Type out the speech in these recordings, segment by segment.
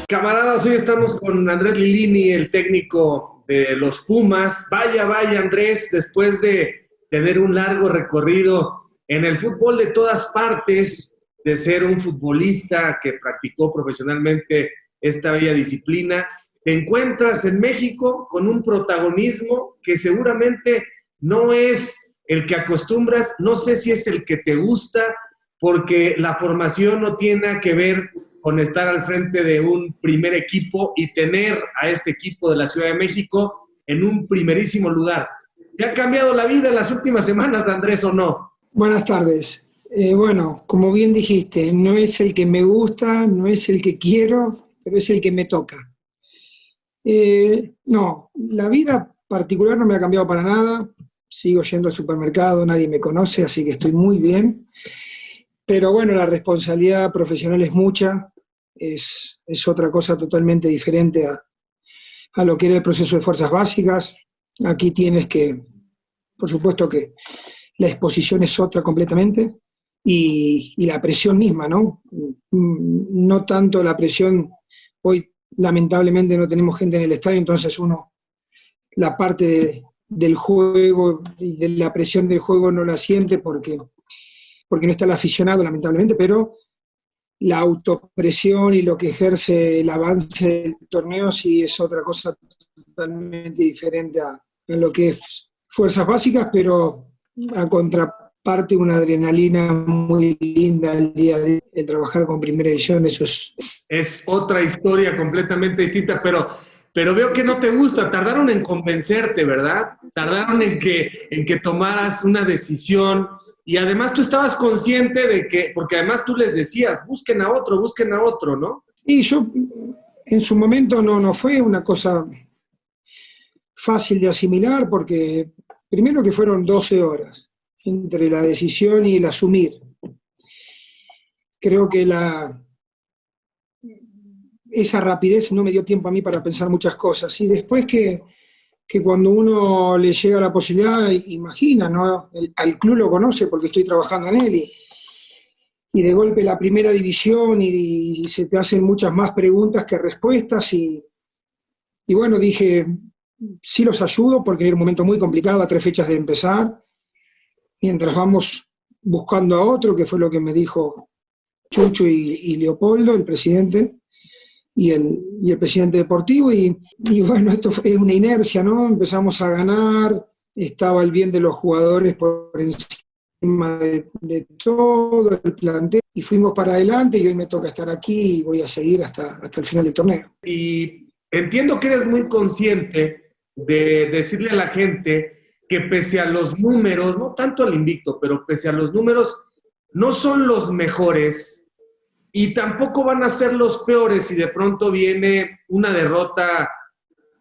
Camaradas, hoy estamos con Andrés Lilini, el técnico de los Pumas. Vaya, vaya, Andrés, después de tener un largo recorrido en el fútbol de todas partes, de ser un futbolista que practicó profesionalmente esta bella disciplina, te encuentras en México con un protagonismo que seguramente no es el que acostumbras, no sé si es el que te gusta, porque la formación no tiene nada que ver con estar al frente de un primer equipo y tener a este equipo de la Ciudad de México en un primerísimo lugar. ¿Te ha cambiado la vida en las últimas semanas, Andrés, o no? Buenas tardes. Bueno, como bien dijiste, no es el que me gusta, no es el que quiero, pero es el que me toca. No, la vida particular no me ha cambiado para nada. Sigo yendo al supermercado, nadie me conoce, así que estoy muy bien. Pero bueno, la responsabilidad profesional es mucha, es otra cosa totalmente diferente a lo que era el proceso de fuerzas básicas. Aquí tienes que, por supuesto que la exposición es otra completamente y la presión misma, ¿no? No tanto la presión, hoy lamentablemente no tenemos gente en el estadio, entonces uno, la parte del juego y de la presión del juego no la siente porque no está el aficionado, lamentablemente, pero la autopresión y lo que ejerce el avance del torneo sí es otra cosa totalmente diferente a lo que es fuerzas básicas, pero a contraparte una adrenalina muy linda el día de trabajar con primera edición, eso es... Es otra historia completamente distinta, pero veo que no te gusta. Tardaron en convencerte, ¿verdad? Tardaron en que tomaras una decisión y además tú estabas consciente de que, porque además tú les decías, busquen a otro, ¿no? Y yo, en su momento no fue una cosa fácil de asimilar porque primero que fueron 12 horas entre la decisión y el asumir. Creo que esa rapidez no me dio tiempo a mí para pensar muchas cosas. Y después que cuando uno le llega la posibilidad, imagina, ¿no? Al club lo conoce porque estoy trabajando en él y de golpe la primera división y se te hacen muchas más preguntas que respuestas y bueno, dije, sí los ayudo porque era un momento muy complicado a 3 fechas de empezar, mientras vamos buscando a otro, que fue lo que me dijo Chucho y Leopoldo, el presidente, y el presidente deportivo, y bueno, esto es una inercia, ¿no? Empezamos a ganar, estaba el bien de los jugadores por encima de todo el plantel, y fuimos para adelante, y hoy me toca estar aquí, y voy a seguir hasta el final del torneo. Y entiendo que eres muy consciente de decirle a la gente que pese a los números, no tanto al invicto, pero pese a los números, no son los mejores y tampoco van a ser los peores si de pronto viene una derrota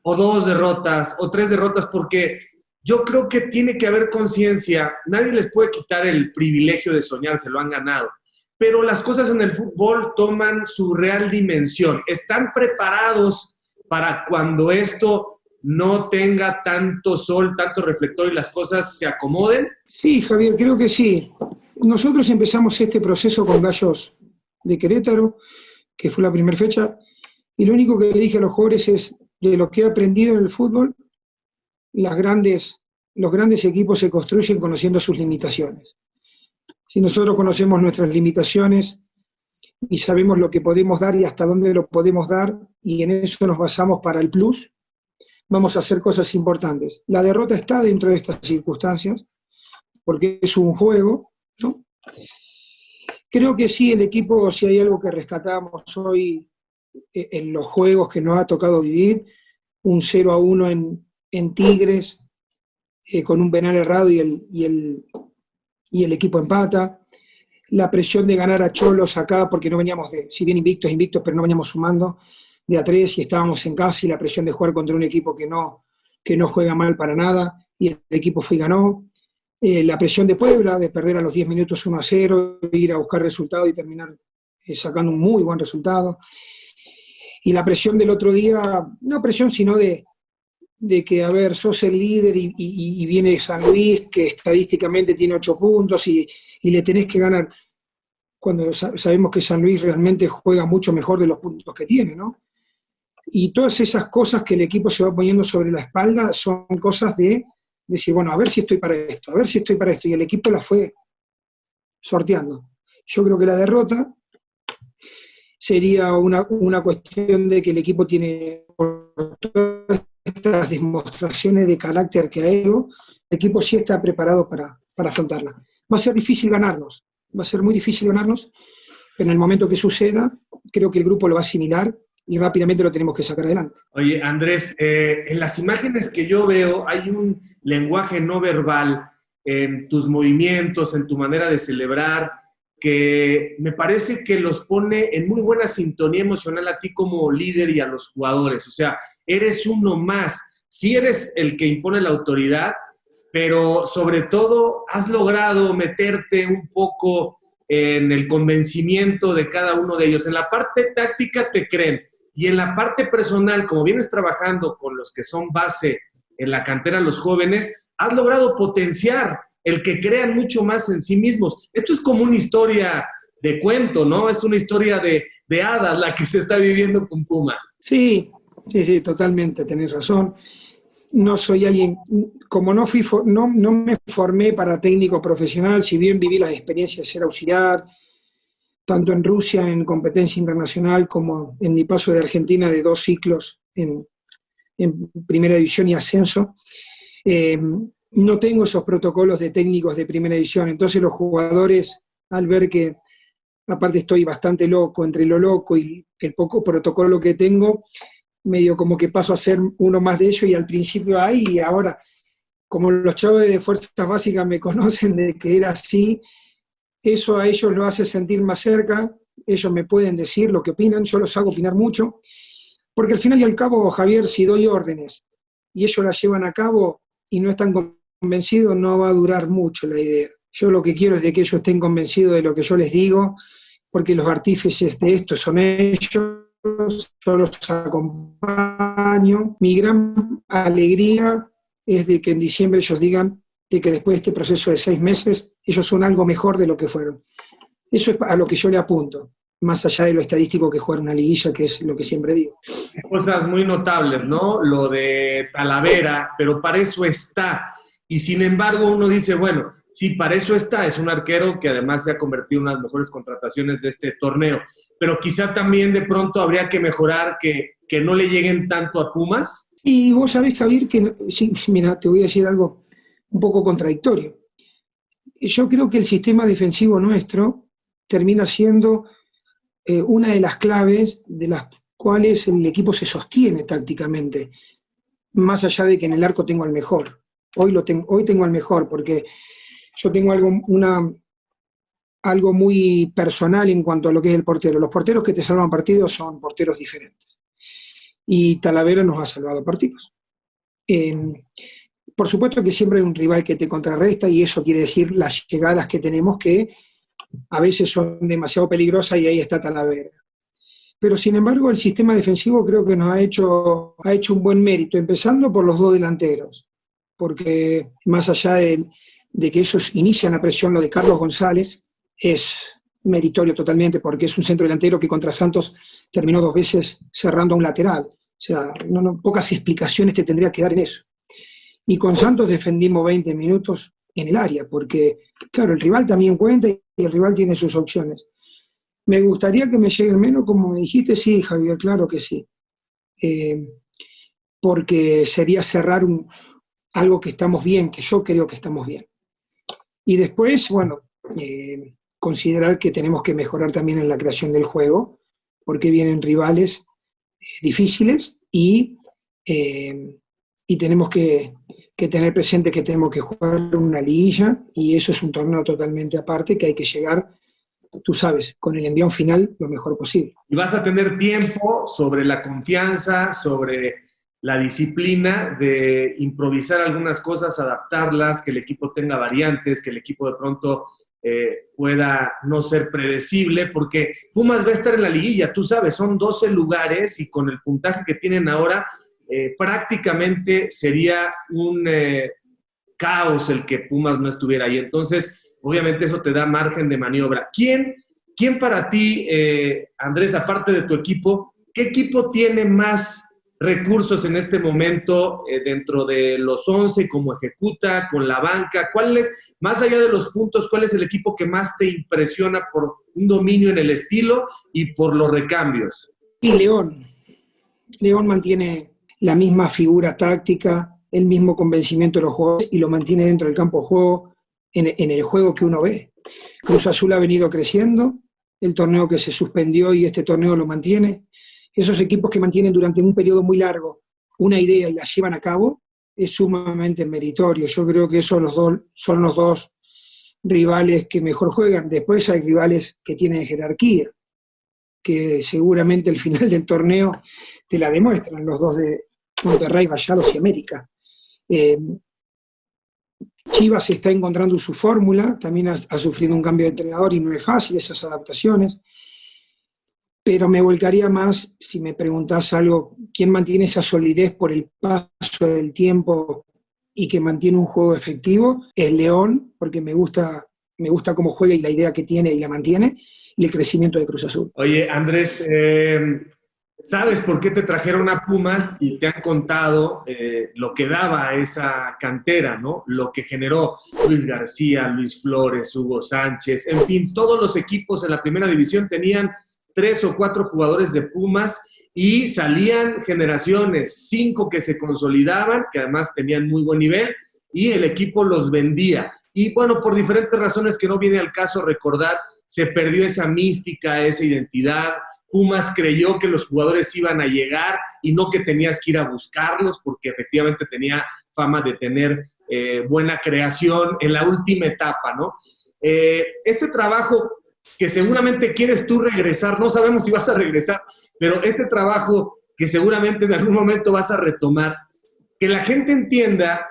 o 2 derrotas o 3 derrotas, porque yo creo que tiene que haber conciencia. Nadie les puede quitar el privilegio de soñar, se lo han ganado. Pero las cosas en el fútbol toman su real dimensión. ¿Están preparados para cuando esto no tenga tanto sol, tanto reflector y las cosas se acomoden? Sí, Javier, creo que sí. Nosotros empezamos este proceso con Gallos de Querétaro, que fue la primera fecha, y lo único que le dije a los jugadores es, de lo que he aprendido en el fútbol, los grandes equipos se construyen conociendo sus limitaciones. Si nosotros conocemos nuestras limitaciones y sabemos lo que podemos dar y hasta dónde lo podemos dar, y en eso nos basamos para el plus, vamos a hacer cosas importantes. La derrota está dentro de estas circunstancias, porque es un juego, ¿no? Creo que sí, el equipo, si hay algo que rescatamos hoy en los juegos que nos ha tocado vivir, un 0-1 en Tigres, con un penal errado y el equipo empata, la presión de ganar a Cholos acá, porque no veníamos si bien invictos, pero no veníamos sumando de a 3 y estábamos en casa, y la presión de jugar contra un equipo que no juega mal para nada, y el equipo fue y ganó. La presión de Puebla, de perder a los 10 minutos 1-0, ir a buscar resultado y terminar sacando un muy buen resultado. Y la presión del otro día, no presión, sino de que, a ver, sos el líder y viene San Luis, que estadísticamente tiene 8 puntos y le tenés que ganar, cuando sabemos que San Luis realmente juega mucho mejor de los puntos que tiene, ¿no? Y todas esas cosas que el equipo se va poniendo sobre la espalda son cosas de decir, bueno, a ver si estoy para esto, a ver si estoy para esto. Y el equipo la fue sorteando. Yo creo que la derrota sería una cuestión de que el equipo tiene, por todas estas demostraciones de carácter que ha hecho, el equipo sí está preparado para afrontarla. Va a ser difícil ganarnos, va a ser muy difícil ganarnos, pero en el momento que suceda, creo que el grupo lo va a asimilar y rápidamente lo tenemos que sacar adelante. Oye, Andrés, en las imágenes que yo veo hay un lenguaje no verbal en tus movimientos, en tu manera de celebrar, que me parece que los pone en muy buena sintonía emocional a ti como líder y a los jugadores. O sea, eres uno más. Sí eres el que impone la autoridad, pero sobre todo has logrado meterte un poco en el convencimiento de cada uno de ellos. En la parte táctica te creen, y en la parte personal, como vienes trabajando con los que son base en la cantera, los jóvenes, has logrado potenciar el que crean mucho más en sí mismos. Esto es como una historia de cuento, ¿no? Es una historia de hadas la que se está viviendo con Pumas. Sí, totalmente, tenés razón. No soy alguien, como no me formé para técnico profesional, si bien viví las experiencias de ser auxiliar, tanto en Rusia en competencia internacional como en mi paso de Argentina de 2 ciclos en primera división y ascenso, no tengo esos protocolos de técnicos de primera división. Entonces los jugadores, al ver que aparte estoy bastante loco, entre lo loco y el poco protocolo que tengo, medio como que paso a ser uno más de ellos, y al principio ahí, y ahora, como los chavos de Fuerzas Básicas me conocen de que era así, eso a ellos lo hace sentir más cerca, ellos me pueden decir lo que opinan, yo los hago opinar mucho, porque al final y al cabo, Javier, si doy órdenes y ellos las llevan a cabo y no están convencidos, no va a durar mucho la idea. Yo lo que quiero es de que ellos estén convencidos de lo que yo les digo, porque los artífices de esto son ellos, yo los acompaño. Mi gran alegría es de que en diciembre ellos digan de que después de este proceso de 6 meses, ellos son algo mejor de lo que fueron. Eso es a lo que yo le apunto, más allá de lo estadístico que jugar una liguilla, que es lo que siempre digo. Cosas muy notables, ¿no? Lo de Talavera, pero para eso está. Y sin embargo uno dice, bueno, sí, para eso está, es un arquero que además se ha convertido en una de las mejores contrataciones de este torneo, pero quizá también de pronto habría que mejorar que no le lleguen tanto a Pumas. Y vos sabés, Javier, que, sí, mira, te voy a decir algo un poco contradictorio. Yo creo que el sistema defensivo nuestro termina siendo una de las claves de las cuales el equipo se sostiene tácticamente, más allá de que en el arco tengo al mejor. Hoy tengo al mejor, porque yo tengo algo muy personal en cuanto a lo que es el portero. Los porteros que te salvan partidos son porteros diferentes. Y Talavera nos ha salvado partidos. Por supuesto que siempre hay un rival que te contrarresta, y eso quiere decir las llegadas que tenemos, que a veces son demasiado peligrosas, y ahí está Talavera. Pero sin embargo el sistema defensivo creo que nos ha hecho un buen mérito, empezando por los 2 delanteros, porque más allá de que ellos inician la presión, lo de Carlos González es meritorio totalmente, porque es un centro delantero que contra Santos terminó 2 veces cerrando a un lateral. O sea, pocas explicaciones te tendría que dar en eso. Y con Santos defendimos 20 minutos en el área, porque, claro, el rival también cuenta y el rival tiene sus opciones. Me gustaría que me lleguen menos, como me dijiste, sí, Javier, claro que sí. Porque sería cerrar algo que estamos bien, que yo creo que estamos bien. Y después, bueno, considerar que tenemos que mejorar también en la creación del juego, porque vienen rivales difíciles y tenemos que tener presente que tenemos que jugar una liguilla, y eso es un torneo totalmente aparte, que hay que llegar, tú sabes, con el envión final lo mejor posible. Y vas a tener tiempo sobre la confianza, sobre la disciplina de improvisar algunas cosas, adaptarlas, que el equipo tenga variantes, que el equipo de pronto pueda no ser predecible, porque Pumas va a estar en la liguilla, tú sabes, son 12 lugares, y con el puntaje que tienen ahora, prácticamente sería un caos el que Pumas no estuviera ahí. Entonces, obviamente eso te da margen de maniobra. ¿Quién para ti, Andrés, aparte de tu equipo, ¿qué equipo tiene más recursos en este momento dentro de los 11, cómo ejecuta, con la banca? ¿Cuál es, más allá de los puntos, cuál es el equipo que más te impresiona por un dominio en el estilo y por los recambios? Y León. León mantiene la misma figura táctica, el mismo convencimiento de los jugadores y lo mantiene dentro del campo de juego, en el juego que uno ve. Cruz Azul ha venido creciendo, el torneo que se suspendió y este torneo lo mantiene. Esos equipos que mantienen durante un periodo muy largo una idea y la llevan a cabo es sumamente meritorio. Yo creo que esos son los dos rivales que mejor juegan. Después hay rivales que tienen jerarquía, que seguramente al final del torneo te la demuestran, los dos de Monterrey, Rayados y América. Chivas está encontrando su fórmula, también ha sufrido un cambio de entrenador y no es fácil esas adaptaciones, pero me volcaría más, si me preguntás algo, ¿quién mantiene esa solidez por el paso del tiempo y que mantiene un juego efectivo? Es León, porque me gusta cómo juega y la idea que tiene y la mantiene, y el crecimiento de Cruz Azul. Oye, Andrés, ¿sabes por qué te trajeron a Pumas y te han contado lo que daba esa cantera, ¿no? Lo que generó Luis García, Luis Flores, Hugo Sánchez, en fin, todos los equipos en la primera división tenían 3 o 4 jugadores de Pumas y salían generaciones, 5 que se consolidaban, que además tenían muy buen nivel, y el equipo los vendía. Y bueno, por diferentes razones que no viene al caso recordar, se perdió esa mística, esa identidad. Pumas creyó que los jugadores iban a llegar y no que tenías que ir a buscarlos, porque efectivamente tenía fama de tener buena creación en la última etapa, ¿no? Este trabajo que seguramente quieres tú regresar, no sabemos si vas a regresar, pero este trabajo que seguramente en algún momento vas a retomar, que la gente entienda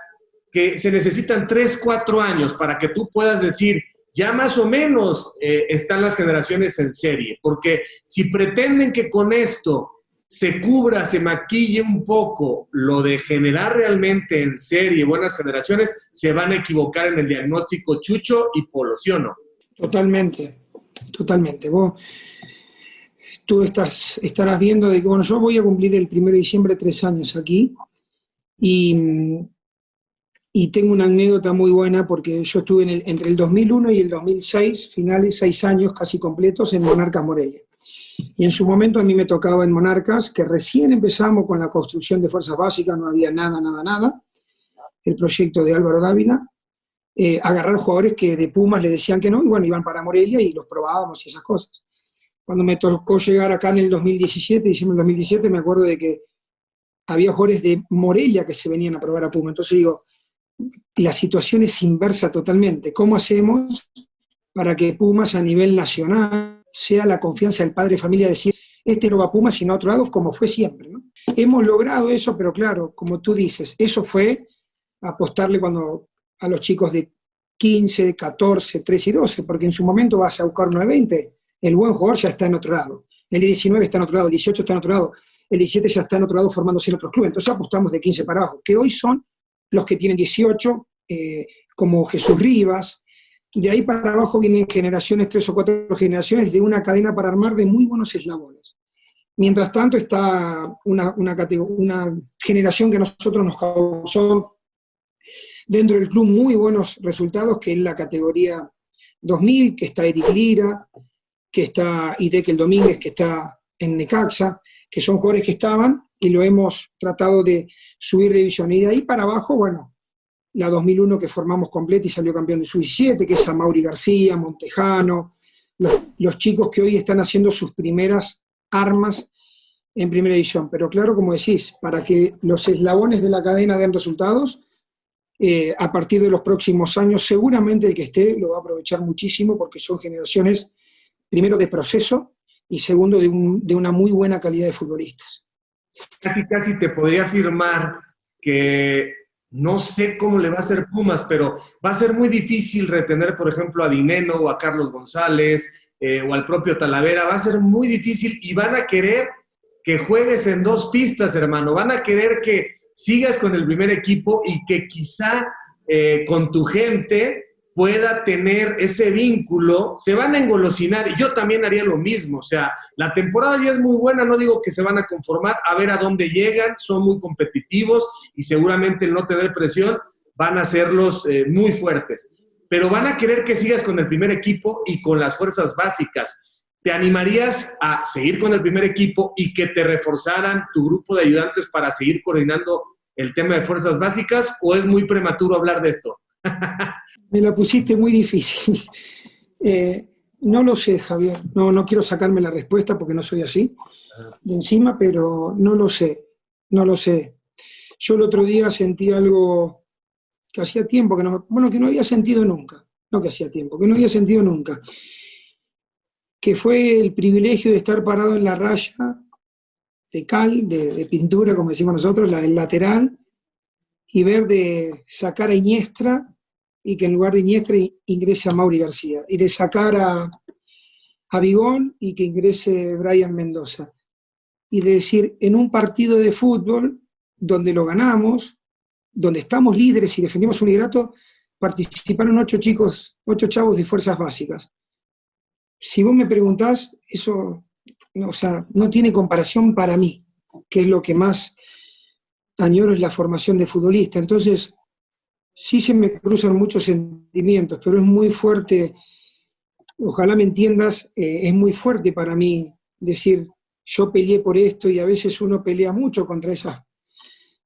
que se necesitan 3, 4 años para que tú puedas decir, ya más o menos están las generaciones en serie, porque si pretenden que con esto se cubra, se maquille un poco lo de generar realmente en serie buenas generaciones, se van a equivocar en el diagnóstico Chucho y Polo, ¿sí o no? Totalmente. Tú estarás viendo de que, bueno, yo voy a cumplir el 1 de diciembre 3 años aquí y tengo una anécdota muy buena porque yo estuve entre el 2001 y el 2006, finales, 6 años casi completos en Monarcas Morelia. Y en su momento a mí me tocaba en Monarcas, que recién empezamos con la construcción de fuerzas básicas, no había nada, el proyecto de Álvaro Dávila, agarrar jugadores que de Pumas le decían que no, y bueno, iban para Morelia y los probábamos y esas cosas. Cuando me tocó llegar acá en el 2017, diciembre del 2017, me acuerdo de que había jugadores de Morelia que se venían a probar a Pumas. Entonces digo, la situación es inversa totalmente. ¿Cómo hacemos para que Pumas a nivel nacional sea la confianza del padre de familia de decir, este no va a Pumas sino a otro lado, como fue siempre, ¿no? Hemos logrado eso, pero claro, como tú dices, eso fue apostarle cuando a los chicos de 15, 14, 13 y 12, porque en su momento vas a buscar 9-20, el buen jugador ya está en otro lado, el 19 está en otro lado, el 18 está en otro lado, el 17 ya está en otro lado formándose en otros clubes, entonces apostamos de 15 para abajo, que hoy son los que tienen 18, como Jesús Rivas. De ahí para abajo vienen generaciones, 3 o 4 generaciones de una cadena para armar de muy buenos eslabones. Mientras tanto está una generación que a nosotros nos causó dentro del club muy buenos resultados, que es la categoría 2000, que está Eric Lira, que está Idekel Domínguez, que está en Necaxa, que son jugadores que estaban y lo hemos tratado de subir de división. Y de ahí para abajo, bueno, la 2001 que formamos completa y salió campeón de Sub-17, que es Amaury García, Montejano, los chicos que hoy están haciendo sus primeras armas en primera división. Pero claro, como decís, para que los eslabones de la cadena den resultados, a partir de los próximos años, seguramente el que esté lo va a aprovechar muchísimo porque son generaciones, primero, de proceso y segundo, de una muy buena calidad de futbolistas. Casi te podría afirmar que no sé cómo le va a hacer Pumas, pero va a ser muy difícil retener, por ejemplo, a Dineno o a Carlos González o al propio Talavera. Va a ser muy difícil y van a querer que juegues en 2 pistas, hermano. Van a querer que sigas con el primer equipo y que quizá con tu gente pueda tener ese vínculo, se van a engolosinar, y yo también haría lo mismo. O sea, la temporada ya es muy buena, no digo que se van a conformar, a ver a dónde llegan, son muy competitivos y seguramente el no tener presión van a hacerlos muy fuertes, pero van a querer que sigas con el primer equipo y con las fuerzas básicas. ¿Te animarías a seguir con el primer equipo y que te reforzaran tu grupo de ayudantes para seguir coordinando el tema de fuerzas básicas, o es muy prematuro hablar de esto? Me la pusiste muy difícil. No lo sé, Javier. No quiero sacarme la respuesta porque no soy así de encima, pero no lo sé. No lo sé. Yo el otro día sentí algo que hacía tiempo que no había sentido nunca. No que hacía tiempo, que no había sentido nunca. Que fue el privilegio de estar parado en la raya de cal, de pintura, como decimos nosotros, la del lateral, y ver de sacar a Iniestra y que en lugar de Iniestra ingrese a Mauri García, y de sacar a Bigón y que ingrese Brian Mendoza, y de decir, en un partido de fútbol donde lo ganamos, donde estamos líderes y defendimos un liderato, participaron 8 chavos de fuerzas básicas. Si vos me preguntás, eso, o sea, no tiene comparación para mí, que es lo que más añoro, es la formación de futbolista. Entonces, sí se me cruzan muchos sentimientos, pero es muy fuerte, ojalá me entiendas, es muy fuerte para mí decir, yo peleé por esto, y a veces uno pelea mucho contra esas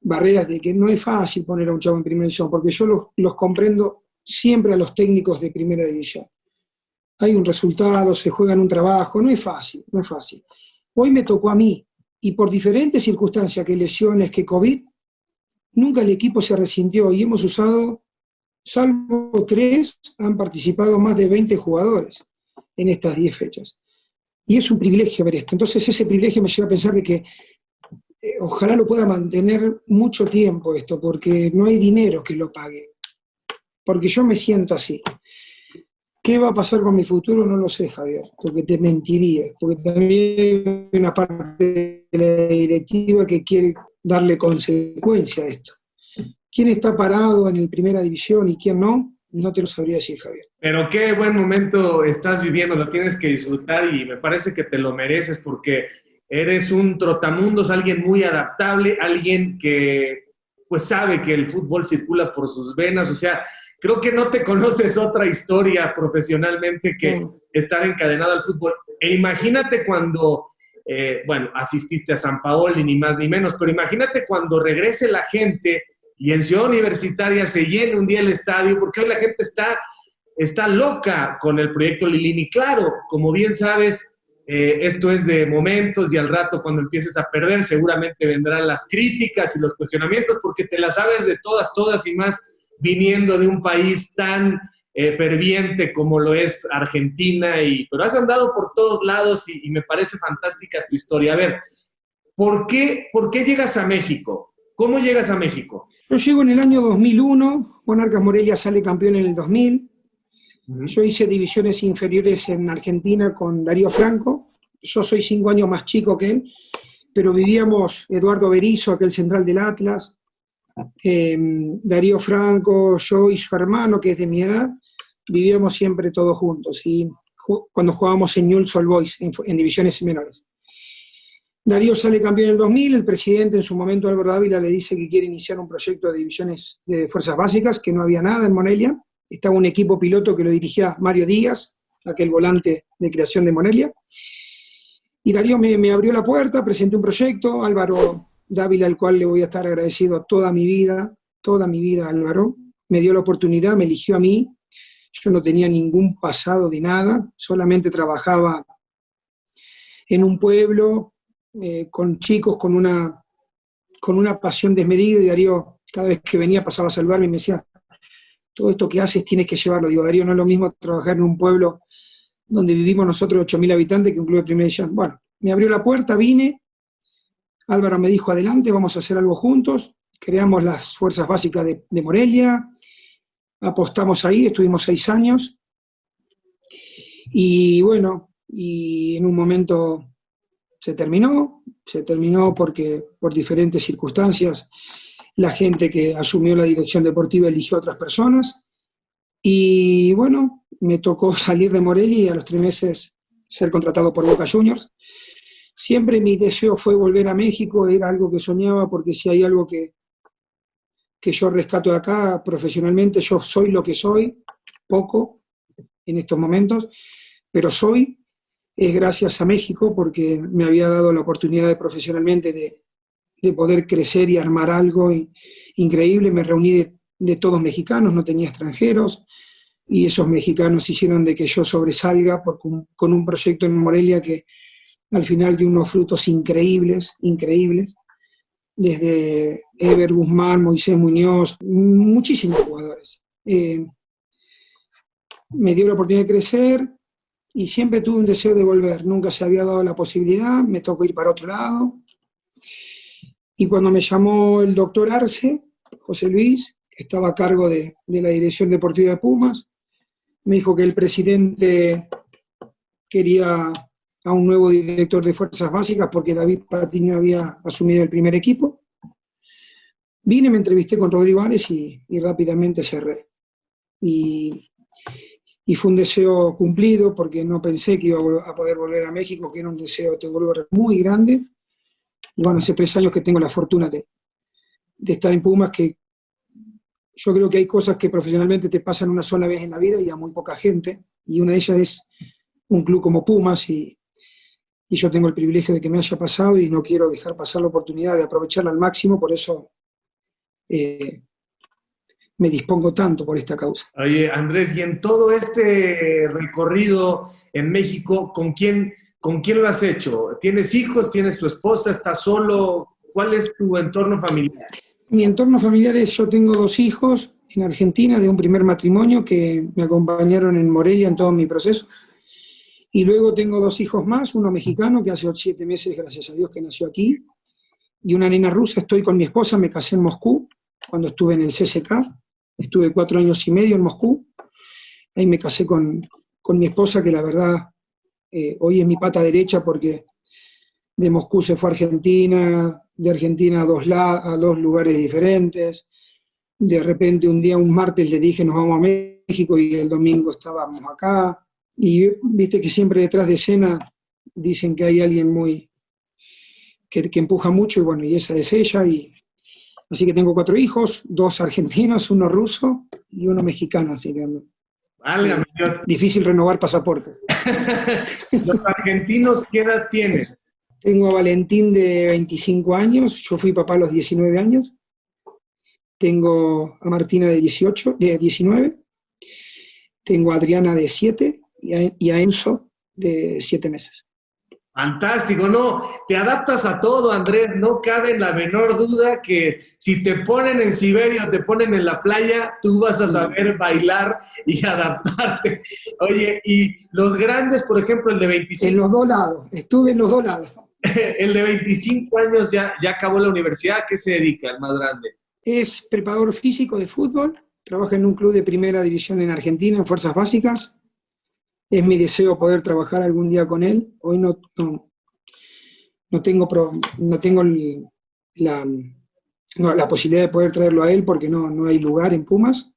barreras de que no es fácil poner a un chavo en primera división, porque yo los comprendo siempre a los técnicos de primera división. Hay un resultado, se juega en un trabajo, no es fácil, no es fácil. Hoy me tocó a mí, y por diferentes circunstancias, que lesiones, que COVID, nunca el equipo se resintió, y hemos usado, salvo 3, han participado más de 20 jugadores en estas 10 fechas. Y es un privilegio ver esto. Entonces ese privilegio me lleva a pensar de que ojalá lo pueda mantener mucho tiempo esto, porque no hay dinero que lo pague. Porque yo me siento así. ¿Qué va a pasar con mi futuro? No lo sé, Javier, porque te mentiría, porque también hay una parte de la directiva que quiere darle consecuencia a esto. ¿Quién está parado en el primera división y quién no? No te lo sabría decir, Javier. Pero qué buen momento estás viviendo, lo tienes que disfrutar y me parece que te lo mereces porque eres un trotamundos, alguien muy adaptable, alguien que pues sabe que el fútbol circula por sus venas. O sea, creo que no te conoces otra historia profesionalmente que estar encadenado al fútbol. E imagínate cuando, bueno, asististe a San Paoli, ni más ni menos, pero imagínate cuando regrese la gente y en Ciudad Universitaria se llene un día el estadio, porque hoy la gente está loca con el proyecto Lilini. Claro, como bien sabes, esto es de momentos, y al rato cuando empieces a perder seguramente vendrán las críticas y los cuestionamientos, porque te las sabes de todas y más, viniendo de un país tan ferviente como lo es Argentina, pero has andado por todos lados y me parece fantástica tu historia. A ver, ¿por qué llegas a México? ¿Cómo llegas a México? Yo llego en el año 2001, Monarcas Morelia sale campeón en el 2000. Yo hice divisiones inferiores en Argentina con Darío Franco. Yo soy 5 años más chico que él, pero vivíamos Eduardo Berizzo, aquel central del Atlas, Darío Franco, yo y su hermano, que es de mi edad, vivíamos siempre todos juntos, y cuando jugábamos en Newell's Old Boys, en divisiones menores. Darío sale campeón en el 2000, el presidente en su momento, Álvaro Dávila, le dice que quiere iniciar un proyecto de divisiones de fuerzas básicas, que no había nada en Morelia. Estaba un equipo piloto que lo dirigía Mario Díaz, aquel volante de creación de Morelia. Y Darío me abrió la puerta, presenté un proyecto, Álvaro Dávila, al cual le voy a estar agradecido toda mi vida, Álvaro, me dio la oportunidad, me eligió a mí. Yo no tenía ningún pasado de nada, solamente trabajaba en un pueblo, con chicos, con una pasión desmedida, y Darío, cada vez que venía, pasaba a saludarme y me decía, todo esto que haces tienes que llevarlo. Digo, Darío, no es lo mismo trabajar en un pueblo donde vivimos nosotros 8.000 habitantes que un club de primera división. Bueno, me abrió la puerta, vine, Álvaro me dijo, adelante, vamos a hacer algo juntos, creamos las fuerzas básicas de Morelia, apostamos ahí, estuvimos 6 años, y bueno, y en un momento se terminó porque por diferentes circunstancias la gente que asumió la dirección deportiva eligió a otras personas, Y bueno, me tocó salir de Morelia y a los 3 meses ser contratado por Boca Juniors. Siempre mi deseo fue volver a México, era algo que soñaba, porque si hay algo que yo rescato de acá profesionalmente, yo soy lo que soy, poco en estos momentos, pero soy, es gracias a México, porque me había dado la oportunidad de profesionalmente de poder crecer y armar algo increíble. Me reuní de todos mexicanos, no tenía extranjeros, y esos mexicanos hicieron de que yo sobresalga con un proyecto en Morelia que al final dio unos frutos increíbles, increíbles, desde Ever Guzmán, Moisés Muñoz, muchísimos jugadores. Me dio la oportunidad de crecer y siempre tuve un deseo de volver, nunca se había dado la posibilidad, me tocó ir para otro lado. Y cuando me llamó el doctor Arce, José Luis, que estaba a cargo de la dirección deportiva de Pumas, me dijo que el presidente quería a un nuevo director de fuerzas básicas porque David Patiño había asumido el primer equipo. Vine, me entrevisté con Rodrigo Ares y rápidamente cerré. Y fue un deseo cumplido porque no pensé que iba a poder volver a México, que era un deseo, te vuelvo a repetir, muy grande. Y bueno, hace 3 años que tengo la fortuna de estar en Pumas, que yo creo que hay cosas que profesionalmente te pasan una sola vez en la vida y a muy poca gente, y una de ellas es un club como Pumas, y yo tengo el privilegio de que me haya pasado y no quiero dejar pasar la oportunidad de aprovecharla al máximo, por eso me dispongo tanto por esta causa. Oye, Andrés, y en todo este recorrido en México, ¿con quién lo has hecho? ¿Tienes hijos? ¿Tienes tu esposa? ¿Estás solo? ¿Cuál es tu entorno familiar? Mi entorno familiar es, yo tengo 2 hijos en Argentina de un primer matrimonio que me acompañaron en Morelia en todo mi proceso. Y luego tengo 2 hijos más, uno mexicano que hace 7 meses, gracias a Dios, que nació aquí, y una nena rusa. Estoy con mi esposa, me casé en Moscú, cuando estuve en el CSKA, estuve 4 años y medio en Moscú, ahí me casé con mi esposa, que la verdad hoy es mi pata derecha, porque de Moscú se fue a Argentina, de Argentina a 2 lugares diferentes. De repente un día, un martes, le dije nos vamos a México y el domingo estábamos acá. Y viste que siempre detrás de escena dicen que hay alguien que empuja mucho, y bueno, y esa es ella. Y así que tengo 4 hijos, 2 argentinos, 1 ruso y 1 mexicano, así que Válgame Dios. Difícil renovar pasaportes. ¿Los argentinos qué edad tienen? Tengo a Valentín de 25 años, yo fui papá a los 19 años. Tengo a Martina de 19. Tengo a Adriana de 7 y a Enzo de 7 meses. Fantástico, no, te adaptas a todo, Andrés, no cabe la menor duda que si te ponen en Siberia o te ponen en la playa, tú vas a saber bailar y adaptarte. Oye, y los grandes, por ejemplo, el de 25... En los 2 lados, estuve en los 2 lados. El de 25 años ya acabó la universidad, ¿a qué se dedica el más grande? Es preparador físico de fútbol, trabaja en un club de primera división en Argentina, en Fuerzas Básicas. Es mi deseo poder trabajar algún día con él. Hoy no tengo la posibilidad de poder traerlo a él porque no hay lugar en Pumas.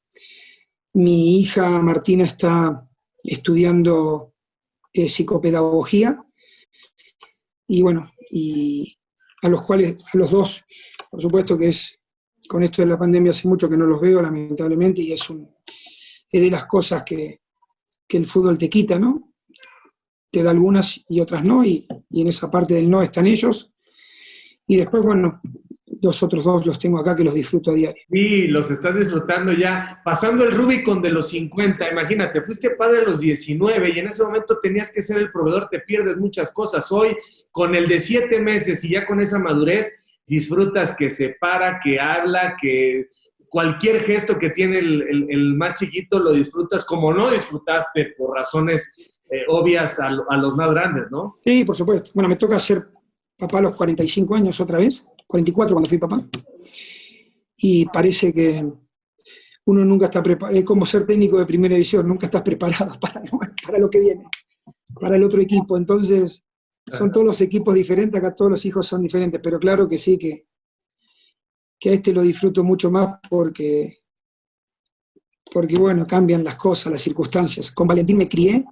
Mi hija Martina está estudiando psicopedagogía, y bueno, y a los 2, por supuesto que con esto de la pandemia hace mucho que no los veo, lamentablemente, y es de las cosas que el fútbol te quita, ¿no? Te da algunas y otras no, y en esa parte del no están ellos. Y después, bueno, los otros 2 los tengo acá, que los disfruto a diario. Sí, los estás disfrutando ya, pasando el Rubicon de los 50, imagínate, fuiste padre a los 19 y en ese momento tenías que ser el proveedor, te pierdes muchas cosas. Hoy, con el de 7 meses y ya con esa madurez, disfrutas que se para, que habla, que cualquier gesto que tiene el más chiquito lo disfrutas como no disfrutaste por razones obvias a los más grandes, ¿no? Sí, por supuesto. Bueno, me toca ser papá a los 45 años otra vez, 44 cuando fui papá, y parece que uno nunca está preparado, es como ser técnico de primera división, nunca estás preparado para lo que viene, para el otro equipo. Entonces, son todos los equipos diferentes, acá todos los hijos son diferentes, pero claro que sí, que a este lo disfruto mucho más porque porque bueno, cambian las cosas, las circunstancias. Con Valentín me crié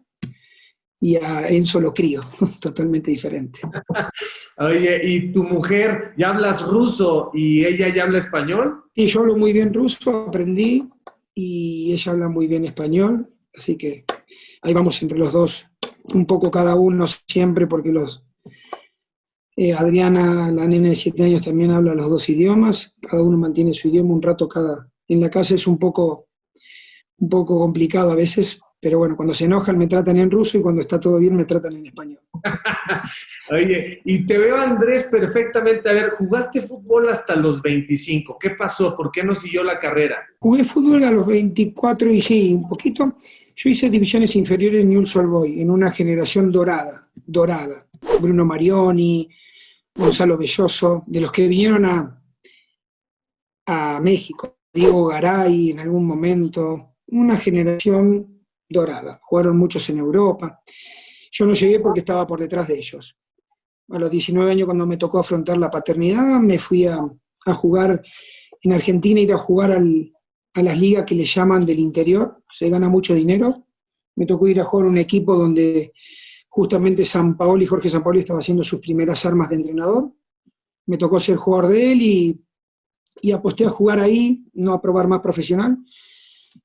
y a Enzo lo crío, totalmente diferente. Oye, ¿y tu mujer ya hablas ruso y ella ya habla español? Sí, yo hablo muy bien ruso, aprendí, y ella habla muy bien español, así que ahí vamos entre los dos, un poco cada uno siempre, porque Adriana, la nena de 7 años, también habla los dos idiomas, cada uno mantiene su idioma un rato cada. En la casa es un poco complicado a veces, pero bueno, cuando se enojan me tratan en ruso y cuando está todo bien me tratan en español. Oye, y te veo, Andrés, perfectamente. A ver, jugaste fútbol hasta los 25. ¿Qué pasó? ¿Por qué no siguió la carrera? Jugué fútbol a los 24 y sí, un poquito. Yo hice divisiones inferiores en Newell's Old Boys, en una generación dorada, dorada. Bruno Marioni, Gonzalo Belloso, de los que vinieron a México, Diego Garay en algún momento, una generación dorada. Jugaron muchos en Europa. Yo no llegué porque estaba por detrás de ellos. A los 19 años, cuando me tocó afrontar la paternidad, me fui a jugar en Argentina, ir a jugar a las ligas que le llaman del interior, se gana mucho dinero. Me tocó ir a jugar a un equipo donde justamente Jorge Sampaoli estaba haciendo sus primeras armas de entrenador. Me tocó ser jugador de él y aposté a jugar ahí, no a probar más profesional,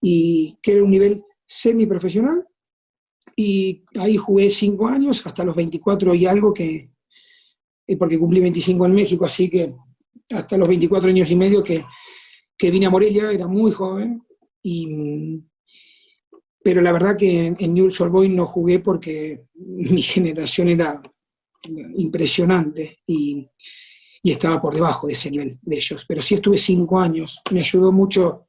y que era un nivel semiprofesional. Y ahí jugué 5 años, hasta los 24 y algo, porque cumplí 25 en México, así que hasta los 24 años y medio que vine a Morelia, era muy joven, pero la verdad que en Newell's Old Boys no jugué porque mi generación era impresionante y estaba por debajo de ese nivel de ellos. Pero sí estuve 5 años, me ayudó mucho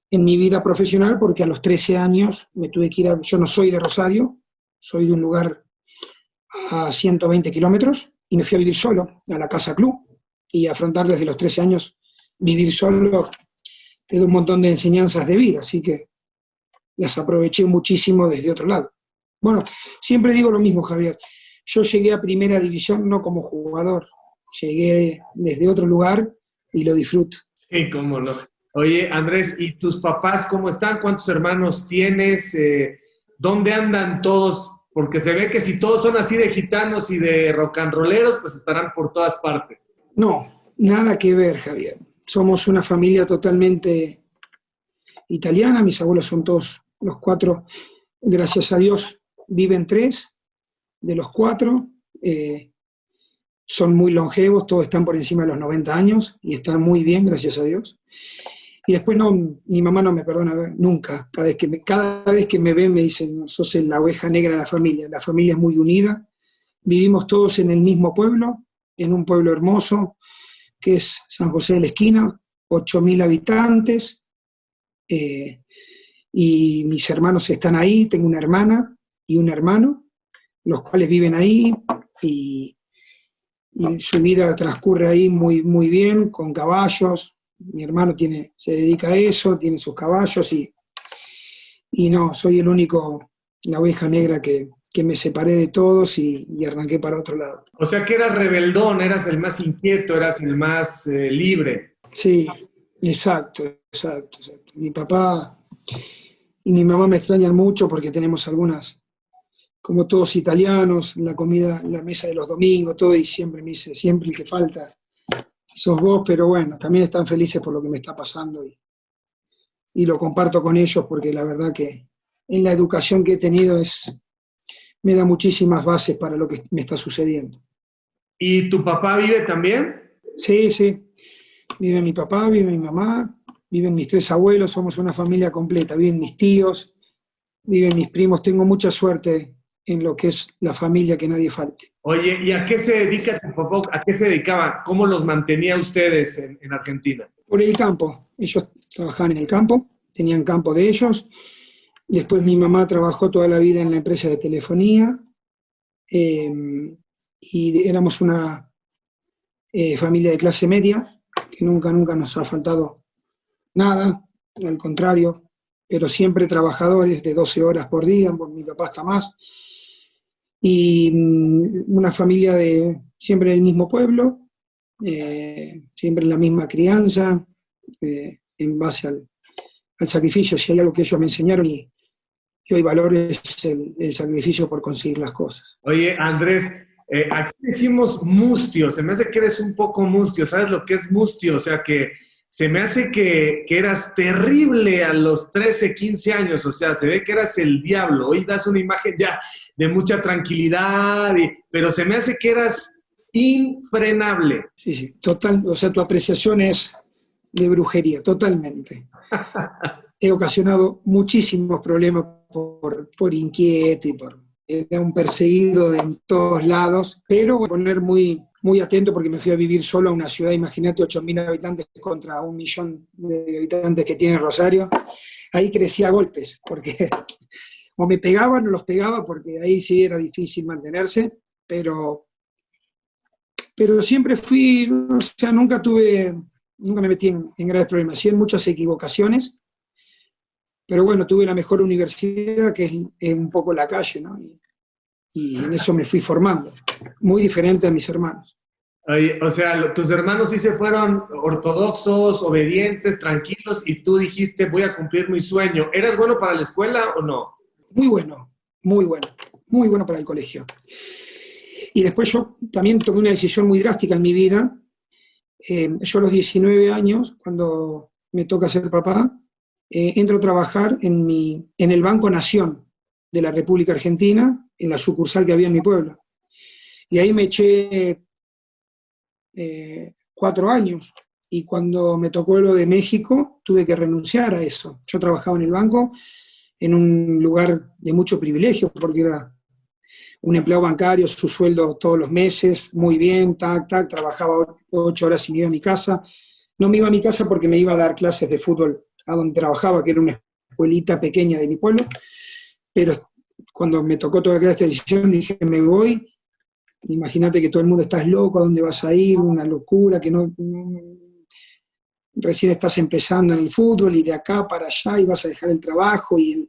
en mi vida profesional porque a los 13 años me tuve que ir yo no soy de Rosario, soy de un lugar a 120 kilómetros y me fui a vivir solo a la Casa Club y afrontar desde los 13 años vivir solo te da un montón de enseñanzas de vida, así que las aproveché muchísimo desde otro lado. Bueno, siempre digo lo mismo, Javier, yo llegué a primera división no como jugador, llegué desde otro lugar y lo disfruto. Sí, cómo no. Oye, Andrés, ¿y tus papás cómo están? ¿Cuántos hermanos tienes? ¿Dónde andan todos? Porque se ve que si todos son así de gitanos y de rock and rolleros, pues estarán por todas partes. No, nada que ver, Javier. Somos una familia totalmente italiana, mis abuelos son todos, los 4, gracias a Dios, viven 3 de los 4, son muy longevos, todos están por encima de los 90 años y están muy bien, gracias a Dios. Y después no, mi mamá no me perdona nunca, cada vez que me ven me dicen, sos la oveja negra de la familia es muy unida, vivimos todos en el mismo pueblo, en un pueblo hermoso, que es San José de la Esquina, 8.000 habitantes, y mis hermanos están ahí, tengo una hermana y un hermano, los cuales viven ahí, y su vida transcurre ahí muy, muy bien, con caballos. Mi hermano se dedica a eso, tiene sus caballos, y no, soy el único, la oveja negra que me separé de todos y arranqué para otro lado. O sea que eras rebeldón, eras el más inquieto, eras el más libre. Sí, exacto. Mi papá y mi mamá me extrañan mucho porque tenemos algunas, como todos italianos, la comida, la mesa de los domingos, todo, y siempre me dice, siempre el que falta sos vos, pero bueno, también están felices por lo que me está pasando y lo comparto con ellos porque la verdad que en la educación que he tenido me da muchísimas bases para lo que me está sucediendo. ¿Y tu papá vive también? Sí, vive mi papá, vive mi mamá, viven mis 3 abuelos, somos una familia completa, viven mis tíos, viven mis primos, tengo mucha suerte en lo que es la familia, que nadie falte. Oye, ¿y a qué se dedica tu papá? ¿A qué se dedicaba? ¿Cómo los mantenía ustedes en Argentina? Por el campo, ellos trabajaban en el campo, tenían campo de ellos. Después mi mamá trabajó toda la vida en la empresa de telefonía, y éramos una familia de clase media, que nunca nos ha faltado nada, al contrario, pero siempre trabajadores de 12 horas por día, mi papá está más, y una familia siempre en el mismo pueblo, siempre en la misma crianza, en base al sacrificio. Si hay algo que ellos me enseñaron y hoy valoro es el sacrificio por conseguir las cosas. Oye, Andrés, aquí decimos mustio, se me hace que eres un poco mustio, ¿sabes lo que es mustio? O sea, que se me hace que eras terrible a los 13, 15 años, o sea, se ve que eras el diablo. Hoy das una imagen ya de mucha tranquilidad, pero se me hace que eras infrenable. Sí, sí, total, o sea, tu apreciación es de brujería, totalmente. He ocasionado muchísimos problemas por inquieto y era un perseguido en todos lados, pero voy a poner muy, muy atento porque me fui a vivir solo a una ciudad, imagínate, 8.000 habitantes contra 1 millón de habitantes que tiene Rosario. Ahí crecí a golpes, porque o me pegaban o los pegaba, porque ahí sí era difícil mantenerse, pero siempre fui, o sea, nunca me metí en graves problemas, sí en muchas equivocaciones, pero bueno, tuve la mejor universidad, que es un poco la calle, ¿no? Y en eso me fui formando, muy diferente a mis hermanos. Oye, o sea, tus hermanos sí se fueron ortodoxos, obedientes, tranquilos, y tú dijiste, voy a cumplir mi sueño. ¿Eras bueno para la escuela o no? Muy bueno, muy bueno para el colegio. Y después yo también tomé una decisión muy drástica en mi vida. Yo a los 19 años, cuando me toca ser papá, entro a trabajar en el Banco Nación de la República Argentina, en la sucursal que había en mi pueblo. Y ahí me eché 4 años. Y cuando me tocó lo de México, tuve que renunciar a eso. Yo trabajaba en el banco en un lugar de mucho privilegio, porque era un empleado bancario, su sueldo todos los meses, muy bien, trabajaba 8 horas y me iba a mi casa. No me iba a mi casa porque me iba a dar clases de fútbol a donde trabajaba, que era una escuelita pequeña de mi pueblo, pero cuando me tocó tomar esta decisión dije, me voy. Imagínate que todo el mundo estás loco, ¿a dónde vas a ir? Una locura, que recién estás empezando en el fútbol y de acá para allá y vas a dejar el trabajo y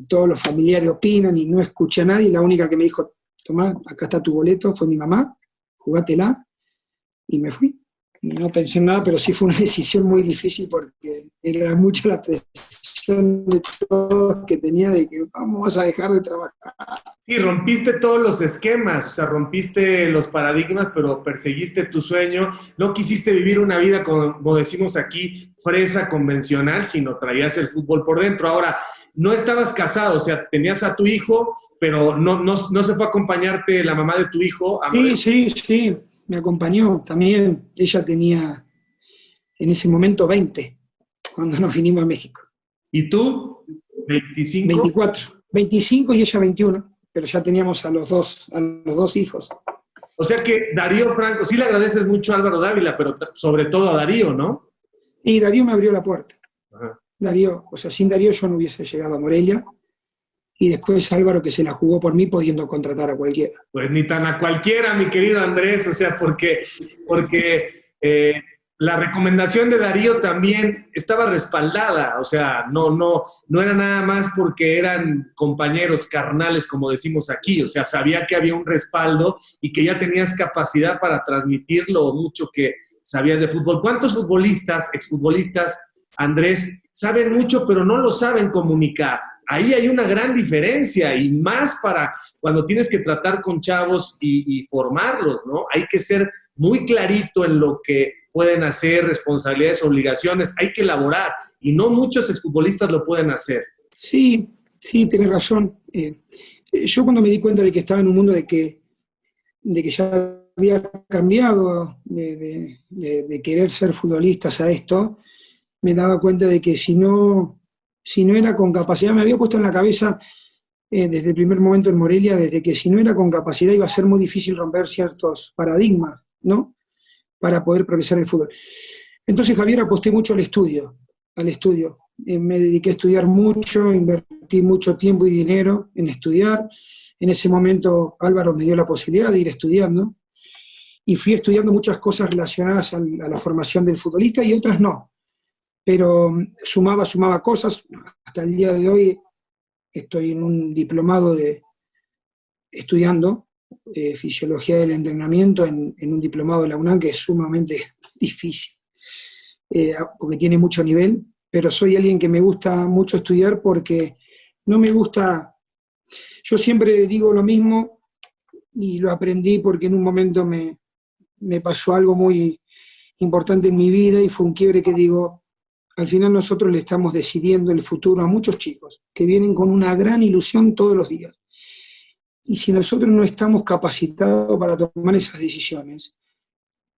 todos los familiares opinan y no escuché a nadie. La única que me dijo, tomá, acá está tu boleto, fue mi mamá, jugátela, y me fui. Y no pensé en nada, pero sí fue una decisión muy difícil porque era mucha la presión de todos que tenía de que vamos a dejar de trabajar. Sí, rompiste todos los esquemas, o sea, rompiste los paradigmas, pero perseguiste tu sueño. No quisiste vivir una vida, como decimos aquí, fresa convencional, sino traías el fútbol por dentro. Ahora, no estabas casado, o sea, tenías a tu hijo, pero no se fue a acompañarte la mamá de tu hijo. Sí, me acompañó también. Ella tenía en ese momento 20, cuando nos vinimos a México. ¿Y tú? ¿25? 24. 25 y ella 21, pero ya teníamos a los dos hijos. O sea que Darío Franco, sí le agradeces mucho a Álvaro Dávila, pero sobre todo a Darío, ¿no? Y Darío me abrió la puerta. Ajá. Darío, o sea, sin Darío yo no hubiese llegado a Morelia, y después Álvaro, que se la jugó por mí, pudiendo contratar a cualquiera. Pues ni tan a cualquiera, mi querido Andrés, o sea, porque la recomendación de Darío también estaba respaldada, o sea, no era nada más porque eran compañeros carnales, como decimos aquí, o sea, sabía que había un respaldo y que ya tenías capacidad para transmitir lo mucho que sabías de fútbol. ¿Cuántos futbolistas, exfutbolistas, Andrés, saben mucho pero no lo saben comunicar? Ahí hay una gran diferencia, y más para cuando tienes que tratar con chavos y formarlos, ¿no? Hay que ser muy clarito en lo que pueden hacer, responsabilidades, obligaciones, hay que elaborar, y no muchos exfutbolistas lo pueden hacer. Sí, tienes razón. Yo cuando me di cuenta de que estaba en un mundo de que ya había cambiado de querer ser futbolistas a esto, me daba cuenta de que si no era con capacidad, me había puesto en la cabeza desde el primer momento en Morelia, desde que si no era con capacidad iba a ser muy difícil romper ciertos paradigmas, ¿no? Para poder progresar en el fútbol. Entonces, Javier, aposté mucho al estudio. Me dediqué a estudiar mucho, invertí mucho tiempo y dinero en estudiar. En ese momento Álvaro me dio la posibilidad de ir estudiando, y fui estudiando muchas cosas relacionadas a la formación del futbolista y otras no. Pero sumaba cosas. Hasta el día de hoy estoy en un diplomado estudiando fisiología del entrenamiento en un diplomado de la UNAM, que es sumamente difícil, porque tiene mucho nivel, pero soy alguien que me gusta mucho estudiar porque no me gusta, yo siempre digo lo mismo y lo aprendí porque en un momento me pasó algo muy importante en mi vida y fue un quiebre que digo, al final nosotros le estamos decidiendo el futuro a muchos chicos que vienen con una gran ilusión todos los días. Y si nosotros no estamos capacitados para tomar esas decisiones,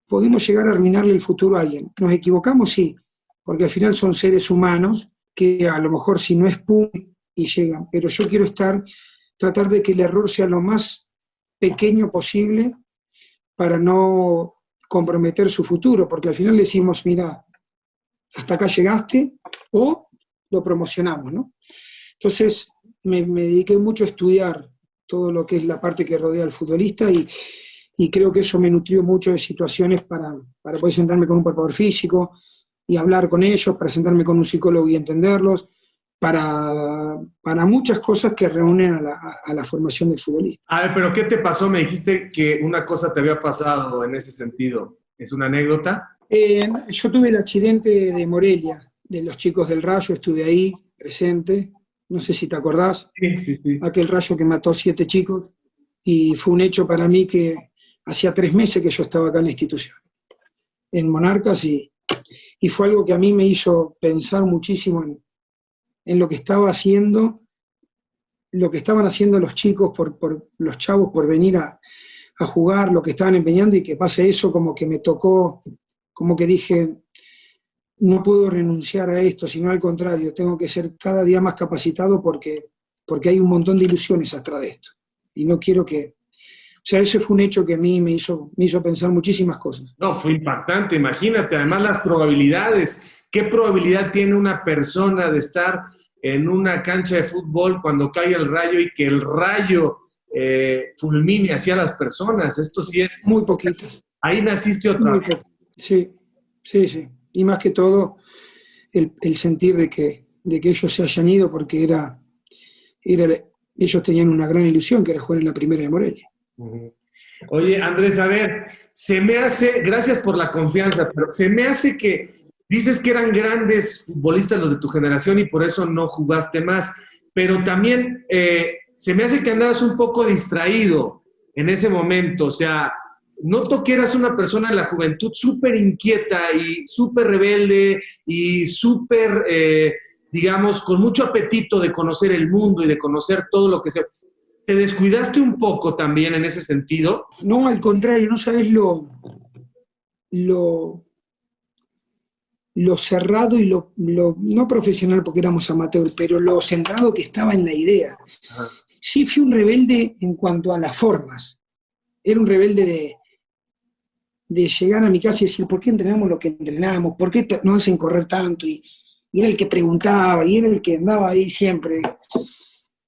podemos llegar a arruinarle el futuro a alguien. ¿Nos equivocamos? Sí, porque al final son seres humanos que a lo mejor si no es pum y llegan, pero yo quiero tratar de que el error sea lo más pequeño posible para no comprometer su futuro, porque al final le decimos, mira, hasta acá llegaste, o lo promocionamos, ¿no? Entonces me dediqué mucho a estudiar todo lo que es la parte que rodea al futbolista y creo que eso me nutrió mucho de situaciones para poder sentarme con un preparador físico y hablar con ellos, para sentarme con un psicólogo y entenderlos, para muchas cosas que reúnen a la formación del futbolista. A ver, pero ¿qué te pasó? Me dijiste que una cosa te había pasado en ese sentido. ¿Es una anécdota? Yo tuve el accidente de Morelia, de los chicos del Rayo, estuve ahí presente, no sé si te acordás, Sí. aquel Rayo que mató 7 chicos, y fue un hecho para mí que hacía 3 meses que yo estaba acá en la institución, en Monarcas, y fue algo que a mí me hizo pensar muchísimo en lo que estaba haciendo, lo que estaban haciendo los chicos, los chavos por venir a jugar, lo que estaban empeñando, y que pase eso como que me tocó, como que dije, no puedo renunciar a esto, sino al contrario, tengo que ser cada día más capacitado porque hay un montón de ilusiones atrás de esto. Y no quiero que... O sea, ese fue un hecho que a mí me hizo pensar muchísimas cosas. No, fue impactante, imagínate. Además, las probabilidades. ¿Qué probabilidad tiene una persona de estar en una cancha de fútbol cuando cae el rayo y que el rayo fulmine hacia las personas? Esto sí es... Muy poquitos. Ahí naciste otra vez. Sí. Y más que todo, el sentir de que ellos se hayan ido porque ellos tenían una gran ilusión, que era jugar en la primera de Morelia. Uh-huh. Oye, Andrés, a ver, se me hace, gracias por la confianza, pero se me hace que dices que eran grandes futbolistas los de tu generación y por eso no jugaste más, pero también se me hace que andabas un poco distraído en ese momento, o sea, noto que eras una persona en la juventud súper inquieta y súper rebelde y súper, digamos, con mucho apetito de conocer el mundo y de conocer todo lo que sea. ¿Te descuidaste un poco también en ese sentido? No, al contrario, no sabes lo cerrado y lo no profesional porque éramos amateur, pero lo centrado que estaba en la idea. Ajá. Sí fui un rebelde en cuanto a las formas. Era un rebelde de llegar a mi casa y decir, ¿por qué entrenamos lo que entrenamos? ¿Por qué nos hacen correr tanto? Y era el que preguntaba, y era el que andaba ahí siempre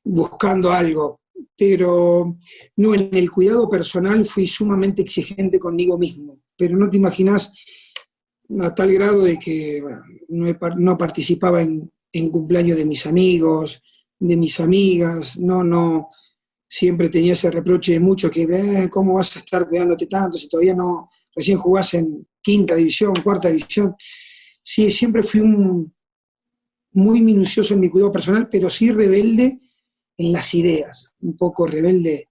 buscando algo. Pero no, en el cuidado personal fui sumamente exigente conmigo mismo. Pero no te imaginas a tal grado de que bueno, no participaba en cumpleaños de mis amigos, de mis amigas, no, siempre tenía ese reproche de mucho que, ¿cómo vas a estar cuidándote tanto si todavía no, recién jugás en quinta división, cuarta división? Sí, siempre fui muy minucioso en mi cuidado personal, pero sí rebelde en las ideas, un poco rebelde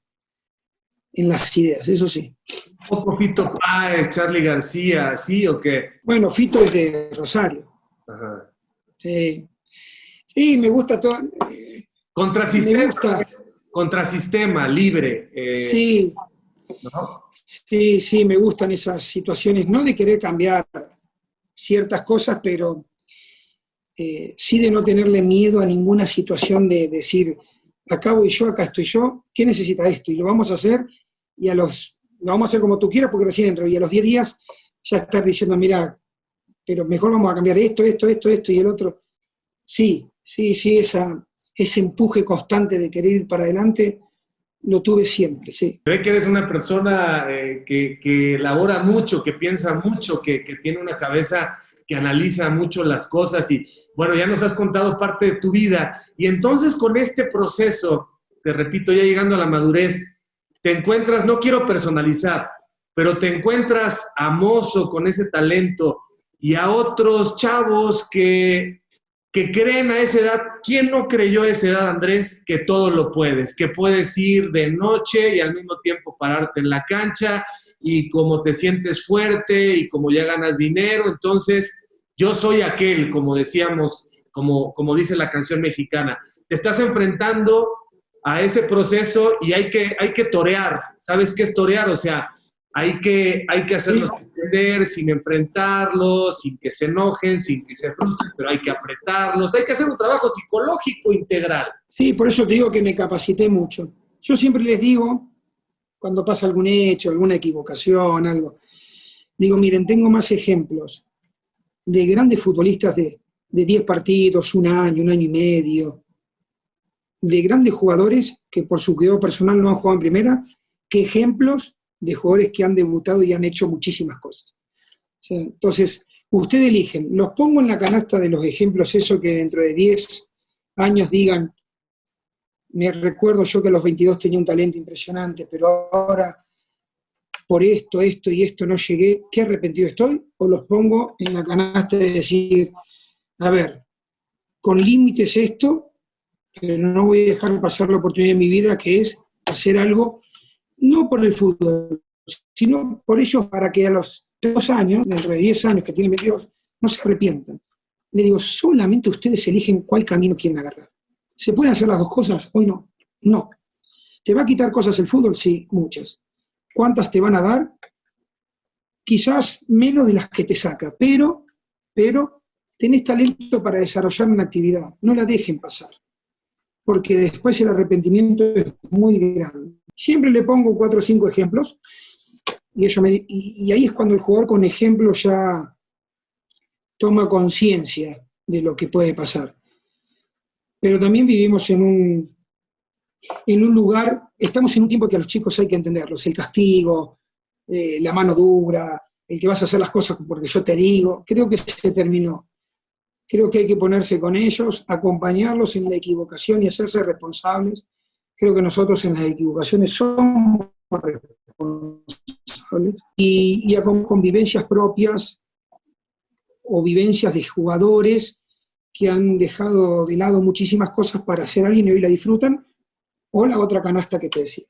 en las ideas, eso sí. ¿Un poco Fito Páez, Charly García, sí o qué? Bueno, Fito es de Rosario. Ajá. Sí, me gusta todo. Contrasistema, libre. Sí, ¿no? sí, me gustan esas situaciones, no de querer cambiar ciertas cosas, pero sí de no tenerle miedo a ninguna situación de decir, acá voy yo, acá estoy yo, ¿qué necesita esto? Y lo vamos a hacer, y lo vamos a hacer como tú quieras porque recién entro, y a los 10 días ya estar diciendo, mira, pero mejor vamos a cambiar esto y el otro. Sí, ese empuje constante de querer ir para adelante, lo tuve siempre, sí. Ve que eres una persona que elabora mucho, que piensa mucho, que tiene una cabeza que analiza mucho las cosas y, bueno, ya nos has contado parte de tu vida. Y entonces con este proceso, te repito, ya llegando a la madurez, te encuentras, no quiero personalizar, pero te encuentras a Mozo con ese talento y a otros chavos que que creen a esa edad. ¿Quién no creyó a esa edad, Andrés, que todo lo puedes? Que puedes ir de noche y al mismo tiempo pararte en la cancha y como te sientes fuerte y como ya ganas dinero. Entonces, yo soy aquel, como decíamos, como dice la canción mexicana. Te estás enfrentando a ese proceso y hay que torear. ¿Sabes qué es torear? O sea, hay que hacerlos entender sin enfrentarlos, sin que se enojen, sin que se frustren, pero hay que apretarlos. Hay que hacer un trabajo psicológico integral. Sí, por eso te digo que me capacité mucho. Yo siempre les digo, cuando pasa algún hecho, alguna equivocación, algo, digo, miren, tengo más ejemplos de grandes futbolistas de 10 partidos, un año y medio, de grandes jugadores que por su cuidado personal no han jugado en primera, que ejemplos de jugadores que han debutado y han hecho muchísimas cosas. O sea, entonces, ustedes eligen, los pongo en la canasta de los ejemplos, eso que dentro de 10 años digan, me recuerdo yo que a los 22 tenía un talento impresionante, pero ahora por esto y esto no llegué, ¿qué arrepentido estoy? O los pongo en la canasta de decir, a ver, con límites esto, pero no voy a dejar pasar la oportunidad de mi vida, que es hacer algo, no por el fútbol, sino por ellos, para que a los 2 años, dentro de 10 años que tienen 22, no se arrepientan. Le digo, solamente ustedes eligen cuál camino quieren agarrar. ¿Se pueden hacer las dos cosas? Hoy no. No. ¿Te va a quitar cosas el fútbol? Sí, muchas. ¿Cuántas te van a dar? Quizás menos de las que te saca, pero tenés talento para desarrollar una actividad. No la dejen pasar, porque después el arrepentimiento es muy grande. Siempre le pongo 4 o 5 ejemplos, y ahí es cuando el jugador con ejemplos ya toma conciencia de lo que puede pasar. Pero también vivimos en un lugar, estamos en un tiempo que a los chicos hay que entenderlos, el castigo, la mano dura, el que vas a hacer las cosas porque yo te digo, creo que se terminó. Creo que hay que ponerse con ellos, acompañarlos en la equivocación y hacerse responsables. Creo que nosotros en las equivocaciones somos responsables y con vivencias propias o vivencias de jugadores que han dejado de lado muchísimas cosas para ser alguien y hoy la disfrutan, o la otra canasta que te decía.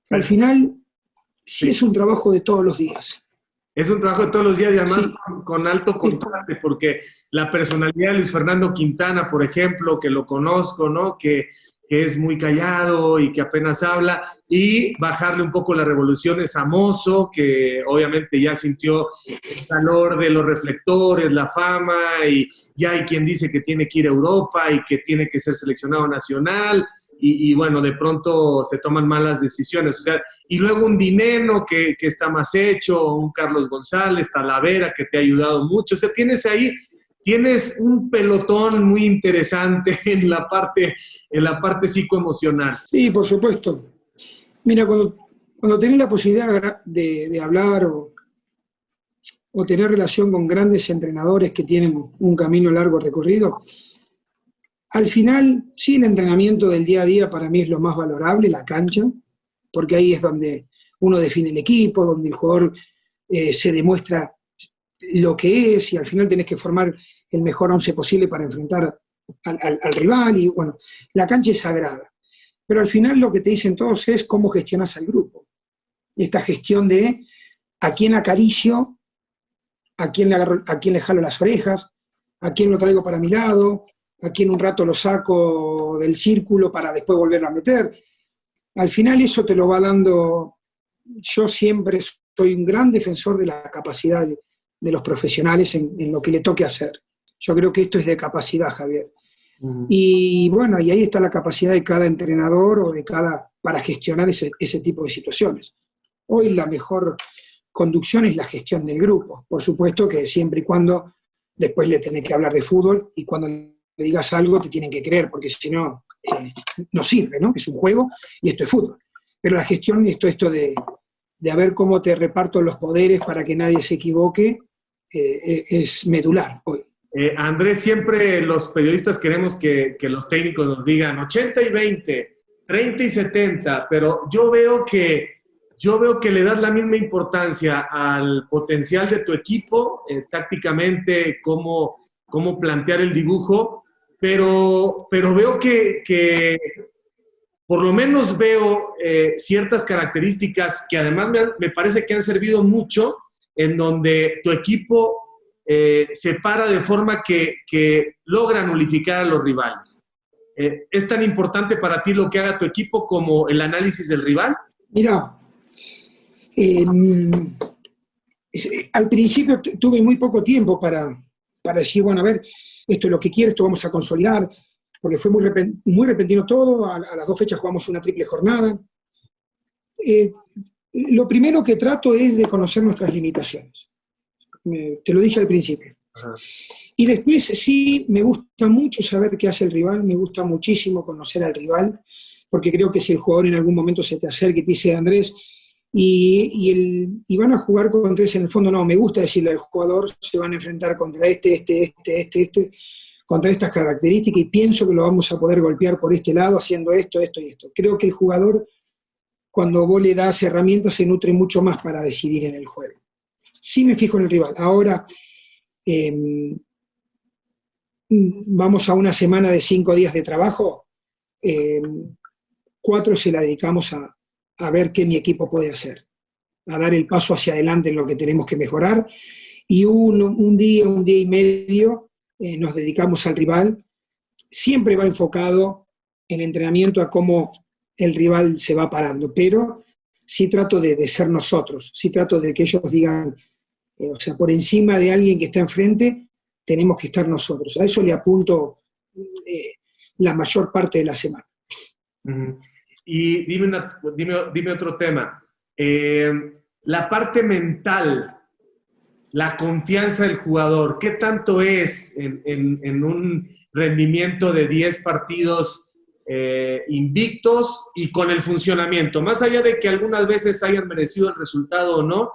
Al final, sí es un trabajo de todos los días. Es un trabajo de todos los días y además Sí. con alto contraste, porque la personalidad de Luis Fernando Quintana, por ejemplo, que lo conozco, ¿no? Que es muy callado y que apenas habla, y bajarle un poco las revoluciones a Mozo, que obviamente ya sintió el calor de los reflectores, la fama, y ya hay quien dice que tiene que ir a Europa y que tiene que ser seleccionado nacional, y bueno, de pronto se toman malas decisiones. O sea, y luego un Dineno que está más hecho, un Carlos González, Talavera, que te ha ayudado mucho. O sea, tienes un pelotón muy interesante en la parte psicoemocional. Sí, por supuesto. Mira, cuando tenés la posibilidad de hablar o tener relación con grandes entrenadores que tienen un camino largo recorrido, al final, sí, el entrenamiento del día a día para mí es lo más valorable, la cancha, porque ahí es donde uno define el equipo, donde el jugador se demuestra lo que es, y al final tenés que formar el mejor 11 posible para enfrentar al rival, y bueno, la cancha es sagrada. Pero al final lo que te dicen todos es cómo gestionas al grupo. Esta gestión de a quién acaricio, a quién le jalo las orejas, a quién lo traigo para mi lado, a quién un rato lo saco del círculo para después volverlo a meter. Al final eso te lo va dando. Yo siempre soy un gran defensor de la capacidad de los profesionales en lo que le toque hacer. Yo creo que esto es de capacidad, Javier. Uh-huh. Y bueno, y ahí está la capacidad de cada entrenador o para gestionar ese tipo de situaciones. Hoy la mejor conducción es la gestión del grupo. Por supuesto que siempre y cuando después le tenés que hablar de fútbol, y cuando le digas algo te tienen que creer, porque si no, no sirve, ¿no? Es un juego y esto es fútbol. Pero la gestión, esto de a ver cómo te reparto los poderes para que nadie se equivoque, es medular hoy. Andrés, siempre los periodistas queremos que los técnicos nos digan 80 y 20, 30 y 70, pero yo veo que le das la misma importancia al potencial de tu equipo, tácticamente, cómo cómo plantear el dibujo, pero veo que por lo menos veo ciertas características que además me parece que han servido mucho, en donde tu equipo se para de forma que logra nulificar a los rivales. ¿Es tan importante para ti lo que haga tu equipo como el análisis del rival? Mira, al principio tuve muy poco tiempo para decir, bueno, a ver, esto es lo que quiero, esto vamos a consolidar, porque fue muy repentino todo, a las 2 fechas jugamos una triple jornada. Lo primero que trato es de conocer nuestras limitaciones. Te lo dije al principio. Ajá. Y después sí, me gusta mucho saber qué hace el rival, me gusta muchísimo conocer al rival, porque creo que si el jugador en algún momento se te acerca y te dice, Andrés, y van a jugar contra ese, en el fondo no, me gusta decirle al jugador, se van a enfrentar contra contra estas características, y pienso que lo vamos a poder golpear por este lado haciendo esto y esto. Creo que el jugador, cuando vos le das herramientas, se nutre mucho más para decidir en el juego. Sí me fijo en el rival. Ahora, vamos a una semana de 5 días de trabajo, 4 se la dedicamos a ver qué mi equipo puede hacer, a dar el paso hacia adelante en lo que tenemos que mejorar, y un día y medio nos dedicamos al rival. Siempre va enfocado el entrenamiento a cómo el rival se va parando, pero sí trato de ser nosotros, sí trato de que ellos digan, o sea, por encima de alguien que está enfrente, tenemos que estar nosotros. A eso le apunto la mayor parte de la semana. Y dime otro tema. La parte mental, la confianza del jugador, ¿qué tanto es en un rendimiento de 10 partidos invictos y con el funcionamiento? Más allá de que algunas veces hayan merecido el resultado o no,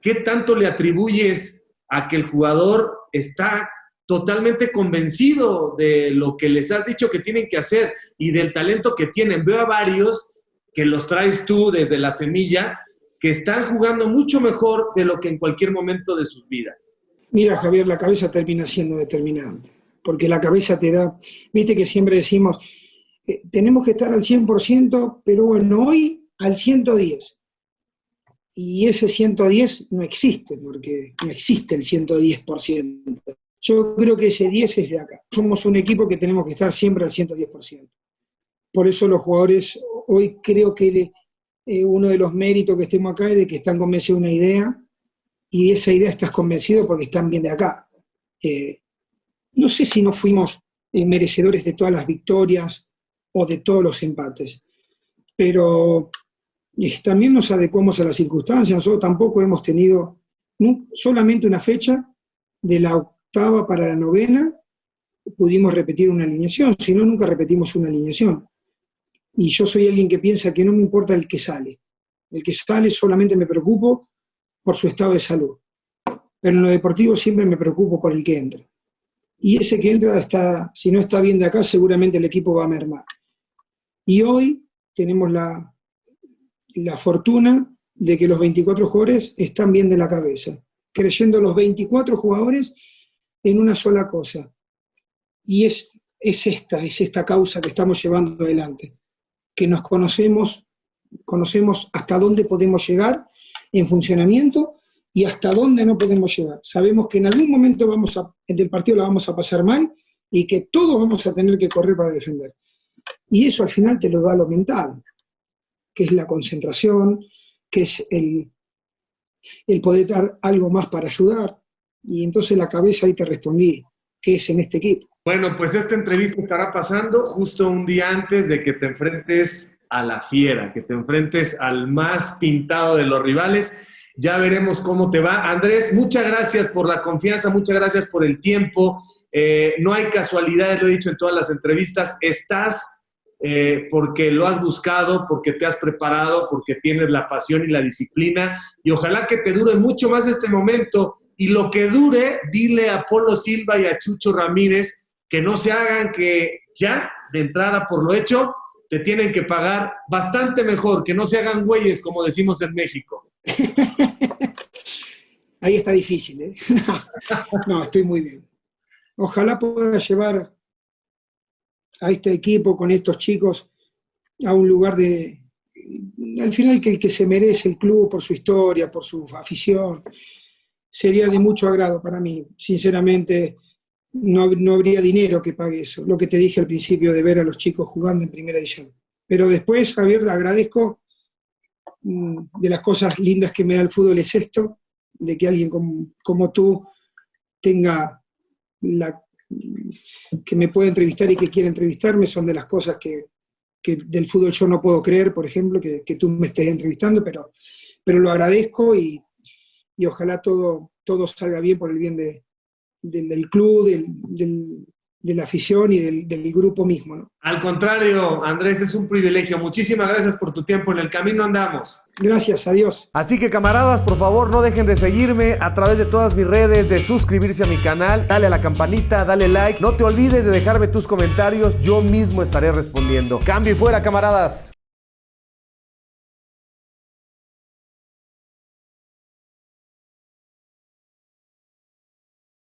¿qué tanto le atribuyes a que el jugador está totalmente convencido de lo que les has dicho que tienen que hacer y del talento que tienen? Veo a varios que los traes tú desde la semilla, que están jugando mucho mejor de lo que en cualquier momento de sus vidas. Mira, Javier, la cabeza termina siendo determinante, porque la cabeza te da, viste que siempre decimos, tenemos que estar al 100%, pero bueno, hoy al 110%. Y ese 110 no existe, porque no existe el 110%. Yo creo que ese 10 es de acá. Somos un equipo que tenemos que estar siempre al 110%. Por eso los jugadores, hoy creo que uno de los méritos que estemos acá es de que están convencidos de una idea, y de esa idea estás convencido porque están bien de acá. No sé si no fuimos merecedores de todas las victorias o de todos los empates, pero también nos adecuamos a las circunstancias. Nosotros tampoco hemos tenido solamente una fecha, de la 8ª para la 9ª pudimos repetir una alineación, si no, nunca repetimos una alineación. Y yo soy alguien que piensa que no me importa el que sale. El que sale solamente me preocupo por su estado de salud. Pero en lo deportivo siempre me preocupo por el que entra. Y ese que entra, si no está bien de acá, seguramente el equipo va a mermar. Y hoy tenemos la fortuna de que los 24 jugadores están bien de la cabeza, creyendo los 24 jugadores en una sola cosa. Y es esta causa que estamos llevando adelante, que nos conocemos hasta dónde podemos llegar en funcionamiento y hasta dónde no podemos llegar. Sabemos que en algún momento del partido la vamos a pasar mal y que todos vamos a tener que correr para defender. Y eso al final te lo da lo mental, que es la concentración, que es el poder dar algo más para ayudar. Y entonces la cabeza, ahí te respondí, ¿qué es en este equipo? Bueno, pues esta entrevista estará pasando justo un día antes de que te enfrentes a la fiera, que te enfrentes al más pintado de los rivales. Ya veremos cómo te va. Andrés, muchas gracias por la confianza, muchas gracias por el tiempo. No hay casualidades, lo he dicho en todas las entrevistas. Estás porque lo has buscado, porque te has preparado, porque tienes la pasión y la disciplina. Y ojalá que te dure mucho más este momento. Y lo que dure, dile a Polo Silva y a Chucho Ramírez que no se hagan, que ya, de entrada por lo hecho, te tienen que pagar bastante mejor, que no se hagan güeyes, como decimos en México. Ahí está difícil, ¿eh? No, estoy muy bien. ojalá pueda llevar a este equipo con estos chicos a un lugar al final que el que se merece el club por su historia, por su afición, sería de mucho agrado para mí. Sinceramente, no habría dinero que pague eso, lo que te dije al principio de ver a los chicos jugando en primera división. Pero después, Javier, agradezco, de las cosas lindas que me da el fútbol es esto, de que alguien como tú tenga que me pueda entrevistar y que quiera entrevistarme, son de las cosas que del fútbol yo no puedo creer, por ejemplo, que tú me estés entrevistando, pero lo agradezco y ojalá todo salga bien por el bien del club, de la afición y del grupo mismo, ¿no? Al contrario, Andrés, es un privilegio. Muchísimas gracias por tu tiempo. En el camino andamos. Gracias, adiós. Así que, camaradas, por favor, no dejen de seguirme a través de todas mis redes, de suscribirse a mi canal, dale a la campanita, dale like. No te olvides de dejarme tus comentarios, yo mismo estaré respondiendo. Cambio y fuera, camaradas.